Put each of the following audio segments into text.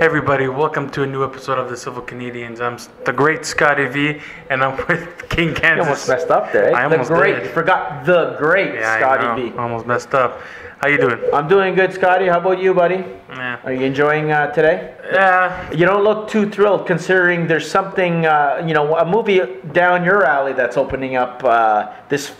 everybody, welcome to a new episode of the Civil Canadians. I'm the great Scotty V, and I'm with King Kansas. You almost messed up there, eh? I almost did. You forgot the great Scotty V. I almost messed up. How you doing? I'm doing good, Scotty. How about you, buddy? Yeah. Are you enjoying today? Yeah. You don't look too thrilled considering there's something, a movie down your alley that's opening up this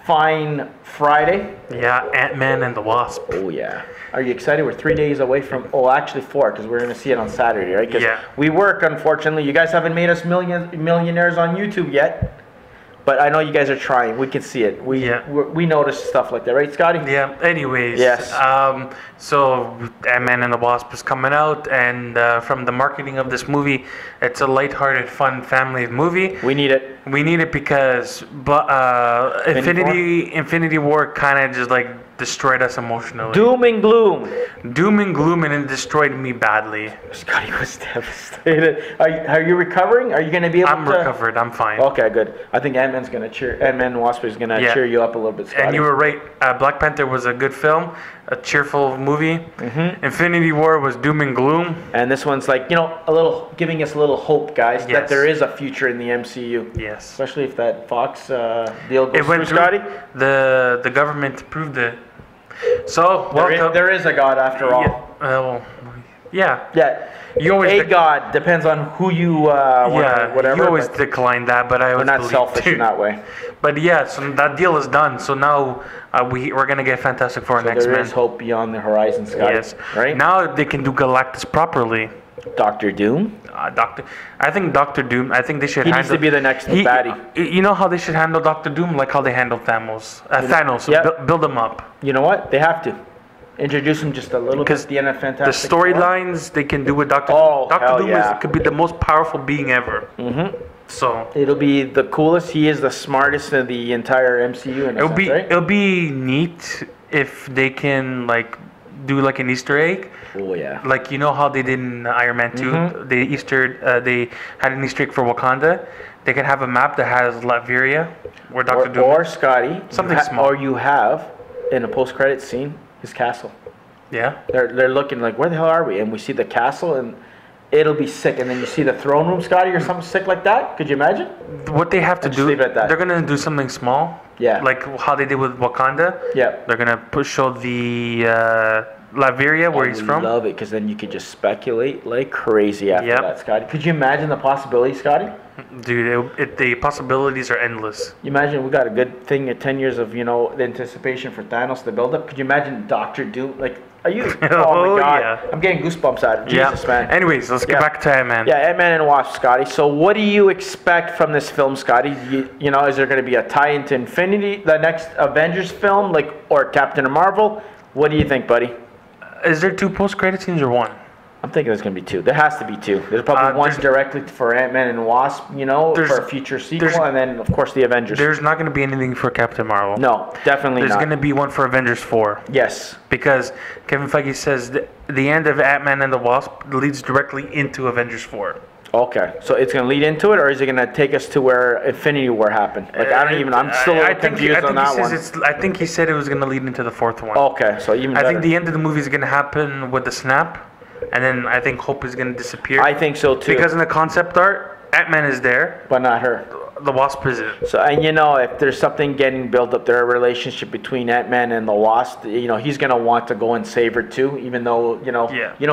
fine Friday. Yeah, Ant-Man and the Wasp. Oh, yeah. Are you excited? We're 3 days away from, actually 4, because we're going to see it on Saturday, right? Because we work, unfortunately. You guys haven't made us millionaires on YouTube yet. But I know you guys are trying. We can see it. We notice stuff like that, right, Scotty? Yeah. Anyways. Yes. So Ant-Man and the Wasp is coming out, and from the marketing of this movie, it's a lighthearted, fun family movie. We need it. We need it because, Infinity War kind of just like destroyed us emotionally. Doom and gloom, and it destroyed me badly. Scotty was devastated. Are you recovering? Are you going to be able to? I'm recovered. I'm fine. Okay, good. I think Ant-Man and Wasp is going to cheer you up a little bit, Scotty. And you were right. Black Panther was a good film, a cheerful movie. Mm-hmm. Infinity War was doom and gloom. And this one's like, giving us a little hope, guys, that there is a future in the MCU. Yes. Especially if that Fox deal goes through, Scotty. The government approved it. So there is a God after all. Yeah. You always God depends on who you whatever. You always decline that, but I always we're not selfish in that way. But yeah, so that deal is done. So now we're gonna get Fantastic Four next. There is hope beyond the horizon, Scotty. Yes. Right. Now they can do Galactus properly. Doctor Doom. I think Doctor Doom. I think they should. He needs to be the next baddie. You know how they should handle Doctor Doom, like how they handle Thanos. Build him up. You know what? They have to introduce him just a little bit at the end of Fantastic Four. The storylines they can do with Doctor Doom. Doctor Doom could be the most powerful being ever. Mm-hmm. So it'll be the coolest. He is the smartest in the entire MCU. It'll be neat if they can do like an Easter egg. Oh yeah. Like how they did in Iron Man 2. Mm-hmm. They had an Easter egg for Wakanda. They could have a map that has Latveria, where Doctor Doom. Or Scotty. Something small. Or you have in a post-credit scene his castle. Yeah. They're looking like, where the hell are we? And we see the castle, and it'll be sick. And then you see the throne room, Scotty, or something sick like that. Could you imagine? What they have to do, leave it at that. They're gonna do something small. Yeah. Like how they did with Wakanda. Yeah. They're gonna show the Latveria, where he's from. I love it, because then you could just speculate like crazy after that, Scotty. Could you imagine the possibilities, Scotty? Dude, the possibilities are endless. You imagine we got a good thing at 10 years of, the anticipation for Thanos, the build-up. Could you imagine Doctor Doom? Are you? Oh, my God. Yeah. I'm getting goosebumps out of Jesus, man. Anyways, let's get back to Ant-Man. Yeah, Ant-Man and Wasp, Scotty. So what do you expect from this film, Scotty? Is there going to be a tie into Infinity, the next Avengers film, or Captain Marvel? What do you think, buddy? Is there 2 post-credit scenes or 1? I'm thinking there's going to be 2. There has to be 2. There's probably one directly for Ant-Man and Wasp, for a future sequel, and then, of course, the Avengers. There's not going to be anything for Captain Marvel. No, definitely not. There's going to be one for Avengers 4. Yes. Because Kevin Feige says the end of Ant-Man and the Wasp leads directly into Avengers 4. Okay, so it's going to lead into it, or is it going to take us to where Infinity War happened? I'm still a little confused on that one. I think he said it was going to lead into the 4th one. Okay, so even better. I think the end of the movie is going to happen with the snap, and then I think Hope is going to disappear. I think so too. Because in the concept art, Ant-Man is there, but not her. The Wasp isn't. So, and if there's something getting built up there, a relationship between Ant-Man and the Wasp, he's gonna want to go and save her too. Even though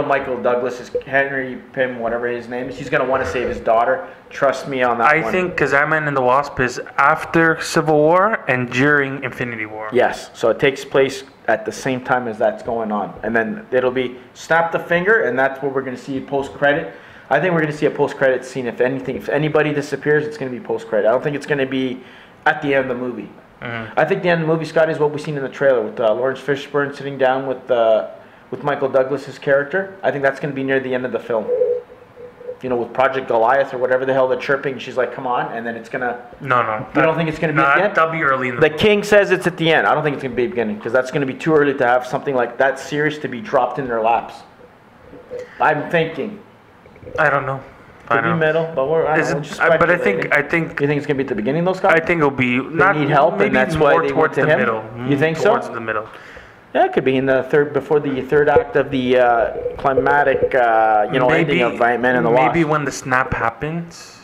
Michael Douglas is Henry Pym, whatever his name is, he's gonna want to save his daughter. Trust me on that one. I think because Ant-Man and the Wasp is after Civil War and during Infinity War. Yes, so it takes place at the same time as that's going on, and then it'll be snap the finger, and that's what we're gonna see post credit. I think we're going to see a post-credit scene. If anybody disappears, it's going to be post-credit. I don't think it's going to be at the end of the movie. Mm-hmm. I think the end of the movie, Scott, is what we've seen in the trailer with Lawrence Fishburne sitting down with Michael Douglas's character. I think that's going to be near the end of the film. With Project Goliath or whatever the hell they're chirping. She's like, come on, and then it's going to... No. You don't think it's going to be at the end? That'll be early in the movie. King says it's at the end. I don't think it's going to be at the beginning, because that's going to be too early to have something like that serious to be dropped in their laps. I'm thinking... I don't know. Could be middle, but I think. You think it's gonna be at the beginning, those guys? I think it'll be. They need help, and that's why they went to him. Middle. You think towards so? The middle. Yeah, it could be in the before the third act of the climatic, ending of Ant-Man and the Wasp. Maybe when the snap happens,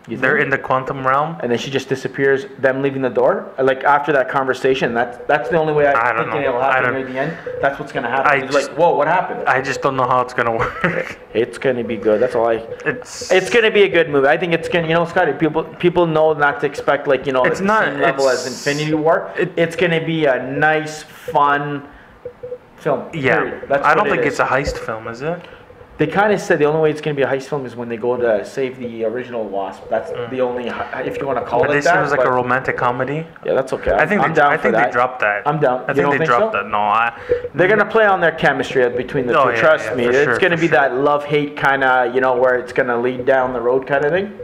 You they're think? in the quantum realm. And then she just disappears, them leaving the door. Like, after that conversation, that's the only way I I don't think know. it'll happen near the end. That's what's going to happen. I It's just- like, whoa, what happened? I just don't know how it's gonna work. It's going to be good. That's all I... It's It's going to be a good movie. I think it's going to, Scotty, people know not to expect, like, It's the not- same level it's- as Infinity War. It's going to be a nice, fun film. yeah. Period. That's I don't what think it it's is. a heist film, is it? They kind of said the only way it's going to be a heist film is when they go to save the original Wasp. That's the only, if you want to call But it they said that. it was like but- a romantic comedy. Yeah, that's okay. I think I'm they, down I for think that. they dropped that. I'm down. I You think don't they think dropped so? that. No, They're gonna play on their chemistry between the Oh, two. yeah, Trust yeah, me, for it's sure, gonna for be sure. that love-hate kind of, where it's gonna lead down the road kind of thing.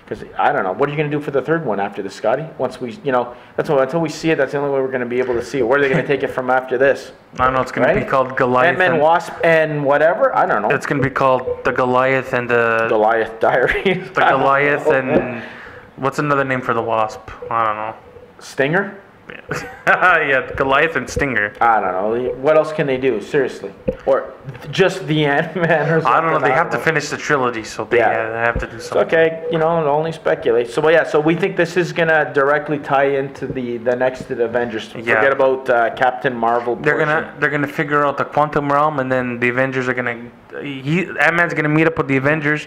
Because I don't know, what are you gonna do for the third one after this, Scotty? Once we, until we see it, that's the only way we're gonna be able to see it. Where are they gonna take it from after this? I don't know. It's gonna be Right? called Goliath. Ant-Man, and- Wasp, and whatever. I don't know. It's gonna be called the Goliath and the Goliath Diaries. the Goliath and what's another name for the Wasp? I don't know. Stinger. Yeah, Goliath and Stinger. I don't know. What else can they do? Seriously, or just the Ant-Man or something? I don't know. They have to know. finish the trilogy, so they have to do It's something. okay, only speculate. So, so we think this is gonna directly tie into the next to the Avengers. Yeah. Forget about Captain Marvel. They're gonna figure out the quantum realm, and then the Avengers are gonna. Ant-Man's gonna meet up with the Avengers,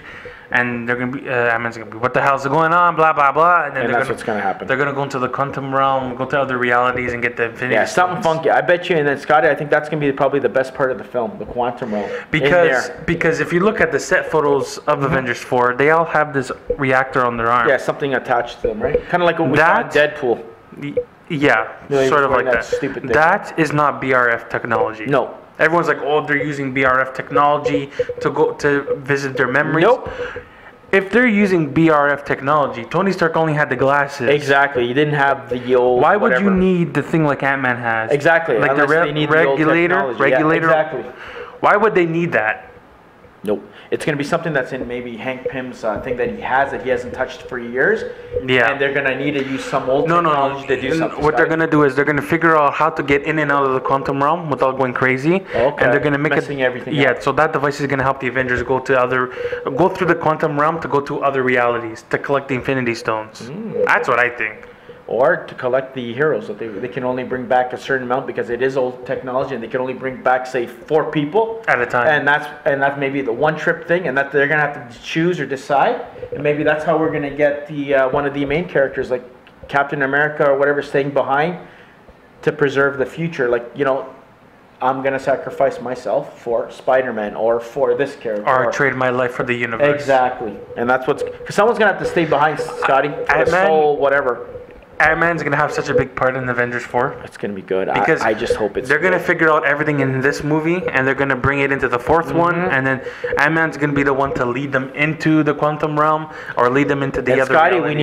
and they're gonna be. Ant-Man's gonna be. What the hell's going on? Blah blah blah. And then And they're that's what's gonna happen. They're gonna go into the quantum realm, go to other realities, and get the Infinity. Yeah, something Stones. funky. I bet you. And then Scotty, I think that's gonna be probably the best part of the film, the quantum realm. Because if you look at the set photos of Avengers 4, they all have this reactor on their arm. Yeah, something attached to them, right? Kind of like what we saw in That- Deadpool. Yeah, No, he sort was of wearing like that that. stupid thing. That is not BRF technology. No. Everyone's like, oh, they're using BRF technology to go to visit their memories. Nope. If they're using BRF technology, Tony Stark only had the glasses. Exactly. You didn't have the old. Why would whatever. you need the thing like Ant-Man has? Exactly. Like unless the they need the old technology. Yeah, regulator. exactly. Why would they need that? Nope. It's going to be something that's in maybe Hank Pym's thing that he hasn't touched for years. Yeah. And they're going to need to use some old technology to do something. What they're gonna do is they're gonna figure out how to get in and out of the quantum realm without going crazy. Okay. And they're gonna make Messing everything Yeah. up. So that device is gonna help the Avengers go through the quantum realm to go to other realities to collect the Infinity Stones. That's what I think. Or to collect the heroes that they can only bring back a certain amount because it is old technology and they can only bring back say 4 people At a time. And that's maybe the one trip thing, and that they're gonna have to choose or decide, and maybe that's how we're gonna get the one of the main characters like Captain America or whatever staying behind to preserve the future. Like I'm gonna sacrifice myself for Spider-Man or for this character. Or trade my life for the universe. Exactly, and that's because someone's gonna have to stay behind, Scotty. For the Ant-Man- soul, whatever. Ant-Man's gonna have such a big part in Avengers 4. It's gonna be good. Because I just hope it's. They're gonna good. figure out everything in this movie, and they're gonna bring it into the 4th one, and then Ant-Man's gonna be the one to lead them into the quantum realm or lead them into the And other. Scotty, reality.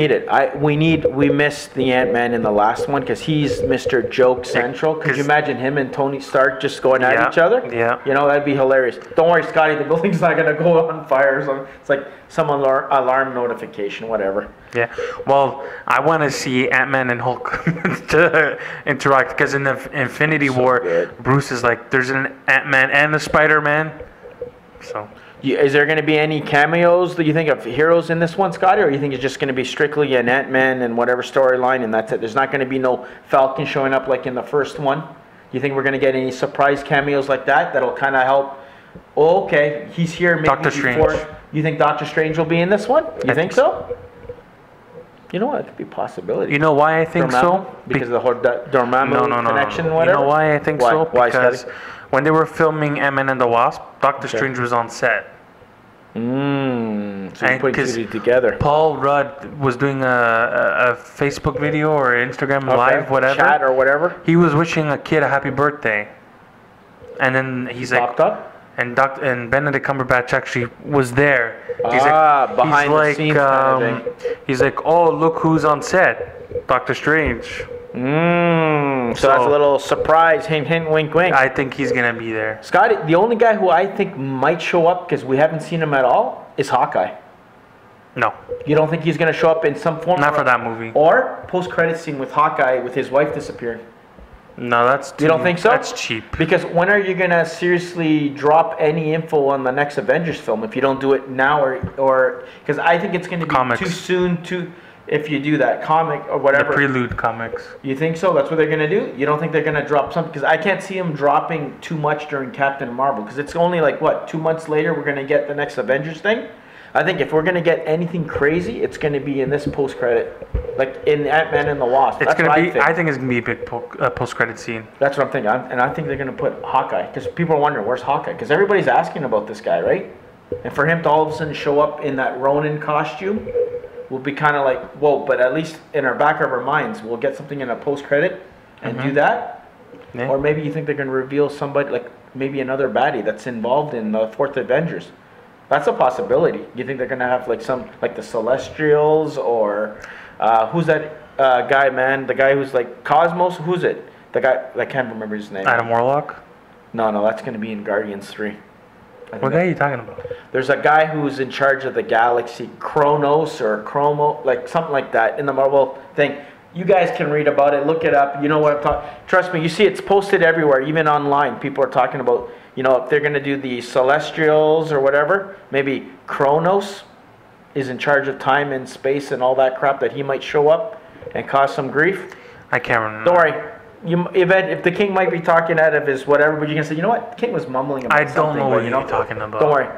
we need it. We missed the Ant-Man in the last one because he's Mr. Joke Central. Could you imagine him and Tony Stark just going at each other? Yeah. That'd be hilarious. Don't worry, Scotty, the building's not gonna go on fire or something. It's like some alarm notification, whatever. Yeah. Well, I want to see Ant-Man and Hulk to interact because in the Infinity War, good. Bruce is like, there's an Ant-Man and a Spider-Man. So. Is there going to be any cameos that you think of heroes in this one, Scotty, or you think it's just going to be strictly an Ant-Man and whatever storyline and that's it? There's not going to be no Falcon showing up like in the first one? You think we're going to get any surprise cameos like that that'll kind of help? Oh, okay, he's here maybe Doctor before. Strange. You think Doctor Strange will be in this one? You think so? You know what? It could be a possibility. You know why I think so? Because of the whole Dormammu connection and whatever? You know why I think so? Why, Because Scotty? when they were filming Ant-Man and the Wasp, Doctor Strange was on set. So you're And putting 'cause two together. Paul Rudd was doing a Facebook video or Instagram live, whatever. Chat or whatever. He was wishing a kid a happy birthday. And then he's like, Popped up? and Benedict Cumberbatch actually was there. Behind the scenes kind of he's like, oh, look who's on set, Doctor Strange. So that's a little surprise, hint, hint, wink, wink. I think he's gonna be there. Scotty, the only guy who I think might show up because we haven't seen him at all is Hawkeye. No, You don't think he's going to show up in some form? not for that movie. Or post-credit scene with Hawkeye with his wife disappearing. No, that's You don't think so? That's cheap. Because when are you gonna seriously drop any info on the next Avengers film if you don't do it now or because I think it's gonna be Comics. too soon to if you do that comic or The whatever. Prelude comics. You think so? That's what they're gonna do? You don't think they're gonna drop something? Because I can't see them dropping too much during Captain Marvel because it's only like what 2 months later we're gonna get the next Avengers thing. I think if we're gonna get anything crazy, it's gonna be in this post credit, like in Ant-Man and the Wasp. It's That's gonna what be. I think. I think it's gonna be a big post credit scene. That's what I'm thinking. And I think they're gonna put Hawkeye because people are wondering where's Hawkeye because everybody's asking about this guy, right? And for him to all of a sudden show up in that Ronin costume will be kind of like whoa. But at least in our back of our minds, we'll get something in a post credit and do that. Yeah. Or maybe you think they're gonna reveal somebody like maybe another baddie that's involved in the fourth Avengers. That's a possibility. You think they're gonna have like some like the Celestials or who's that guy, man? The guy who's like Cosmos. Who's it? The guy I can't remember his name. Adam Warlock. No, that's gonna be in Guardians 3. What guy are you talking about? There's a guy who's in charge of the galaxy, Kronos or Chromo, like something like that in the Marvel thing. You guys can read about it, look it up. You know what I'm talking. Trust me, you see it's posted everywhere, even online. People are talking about, you know, if they're gonna do the Celestials or whatever, maybe Kronos is in charge of time and space and all that crap that he might show up and cause some grief. I can't remember. Don't worry. If the king might be talking out of his whatever, but you can say, you know what, the king was mumbling about something. I don't know what but, you're talking about. Don't worry.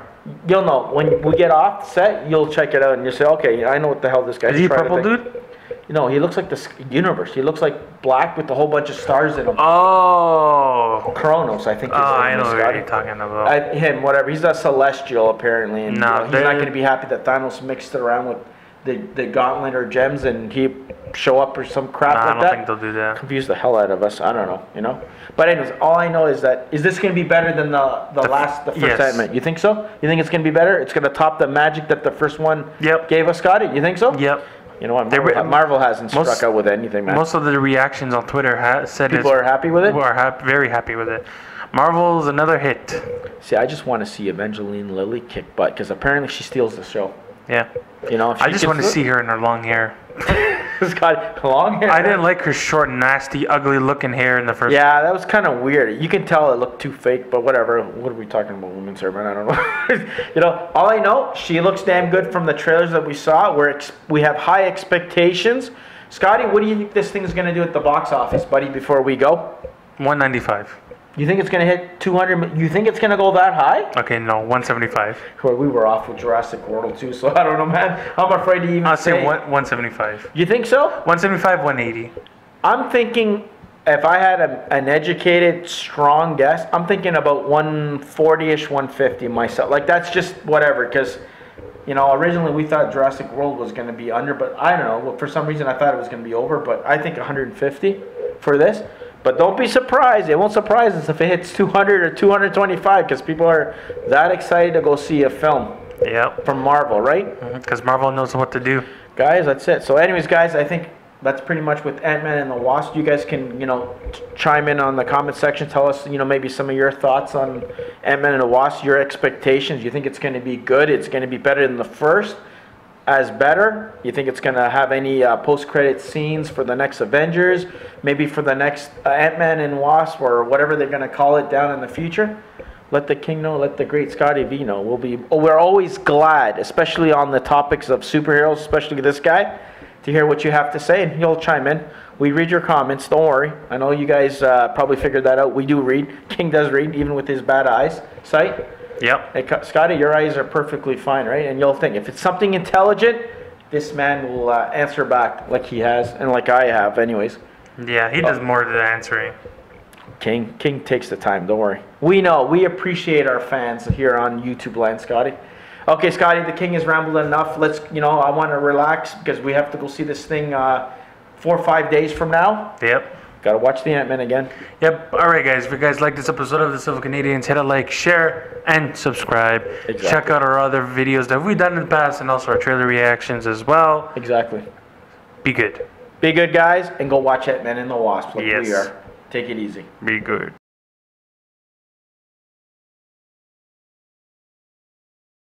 You'll know. When we get off set, you'll check it out and you'll say, okay, I know what the hell this guy's Is he trying purple, to think. dude? You know, he looks like the universe. He looks like black with a whole bunch of stars in him. Oh. Kronos, I think. Oh, I know what you're talking about. Him, whatever. He's a celestial, apparently. And No, he's not going to be happy that Thanos mixed it around with the gauntlet or gems and he show up or some crap like that. I don't think they'll do that. Confuse the hell out of us. I don't know, you know. But anyways, all I know is that is this going to be better than the first yes. Ant-Man? You think so? You think it's going to be better? It's going to top the magic that the first one gave us, Scotty? You think so? Yep. You know what? Marvel hasn't struck out with anything, man. Most of the reactions on Twitter said people are happy with it. People are very happy with it. Marvel's another hit. See, I just want to see Evangeline Lilly kick butt because apparently she steals the show. Yeah. You know, I just want to see her in her long hair. It's got long hair. I didn't like her short, nasty, ugly-looking hair in the first. Yeah, that was kind of weird. You can tell it looked too fake, but whatever. What are we talking about, women's hair, man? I don't know. You know, all I know, she looks damn good from the trailers that we saw. We have high expectations. Scotty, what do you think this thing's going to do at the box office, buddy, before we go? 195. You think it's going to hit 200? You think it's going to go that high? Okay, no, 175. Well, we were off with Jurassic World too, so I don't know, man. I'm afraid to even I'll say 175. You think so? 175, 180. I'm thinking if I had an educated, strong guess, I'm thinking about 140-ish, 150 myself. Like, that's just whatever, because, you know, originally we thought Jurassic World was going to be under, but I don't know. For some reason, I thought it was going to be over, but I think 150 for this. But don't be surprised. It won't surprise us if it hits 200 or 225 because people are that excited to go see a film from Marvel, right? Because Marvel knows what to do. Guys, that's it. So anyways, guys, I think that's pretty much with Ant-Man and the Wasp. You guys can, you know, chime in on the comment section. Tell us, you know, maybe some of your thoughts on Ant-Man and the Wasp, your expectations. You think it's going to be good? It's going to be better than the first? As better? You think it's going to have any post-credit scenes for the next Avengers? Maybe for the next Ant-Man and Wasp or whatever they're going to call it down in the future? Let the king know. Let the great Scotty V know. We're always glad, especially on the topics of superheroes, especially this guy, to hear what you have to say. And he'll chime in. We read your comments. Don't worry. I know you guys probably figured that out. We do read. King does read, even with his bad eyes. Sight. Yep. Hey, Scotty, your eyes are perfectly fine, right? And you'll think, if it's something intelligent, this man will answer back like he has, and like I have anyways. Yeah, he does more than answering. King takes the time, don't worry. We know, we appreciate our fans here on YouTube land, Scotty. Okay, Scotty, the king has rambled enough. Let's, you know, I want to relax because we have to go see this thing 4 or 5 days from now. Yep. Gotta watch the Ant-Man again. Yep. All right, guys. If you guys like this episode of the Silver Canadians, hit a like, share, and subscribe. Exactly. Check out our other videos that we've done in the past and also our trailer reactions as well. Exactly. Be good. Be good, guys, and go watch Ant-Man and the Wasp like Yes. we are. Take it easy. Be good.